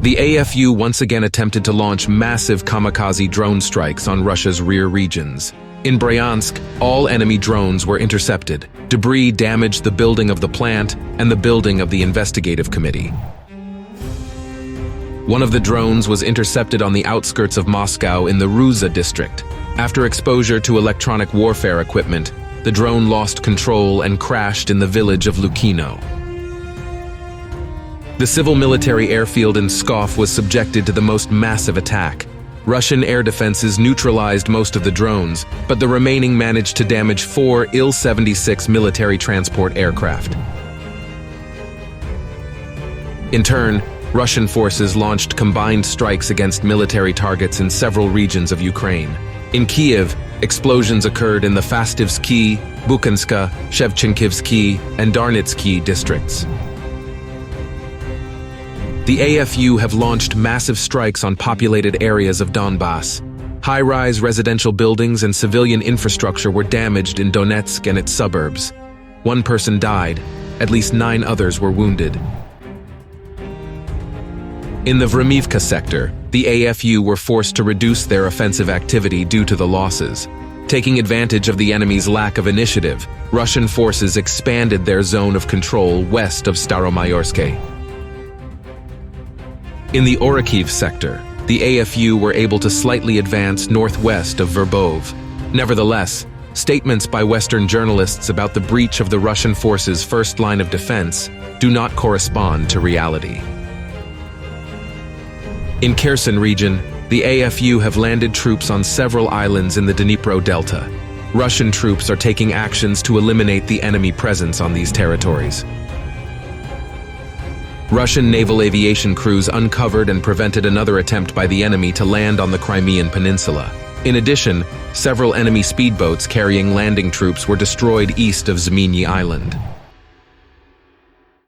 The AFU once again attempted to launch massive kamikaze drone strikes on Russia's rear regions. In Bryansk, all enemy drones were intercepted. Debris damaged the building of the plant and the building of the investigative committee. One of the drones was intercepted on the outskirts of Moscow in the Rusa district. After exposure to electronic warfare equipment, the drone lost control and crashed in the village of Lukino. The civil-military airfield in Pskov was subjected to the most massive attack. Russian air defenses neutralized most of the drones, but the remaining managed to damage 4 Il-76 military transport aircraft. In turn, Russian forces launched combined strikes against military targets in several regions of Ukraine. In Kiev, explosions occurred in the Fastivsky, Bukhanska, Shevchenkivsky, and Darnitsky districts. The AFU have launched massive strikes on populated areas of Donbass. High-rise residential buildings and civilian infrastructure were damaged in Donetsk and its suburbs. 1 person died, at least 9 others were wounded. In the Vremivka sector, the AFU were forced to reduce their offensive activity due to the losses. Taking advantage of the enemy's lack of initiative, Russian forces expanded their zone of control west of Staromayorsk. In the Orikhiv sector, the AFU were able to slightly advance northwest of Verbov. Nevertheless, statements by Western journalists about the breach of the Russian forces' first line of defense do not correspond to reality. In Kherson region, the AFU have landed troops on several islands in the Dnipro Delta. Russian troops are taking actions to eliminate the enemy presence on these territories. Russian naval aviation crews uncovered and prevented another attempt by the enemy to land on the Crimean Peninsula. In addition, several enemy speedboats carrying landing troops were destroyed east of Zminy Island.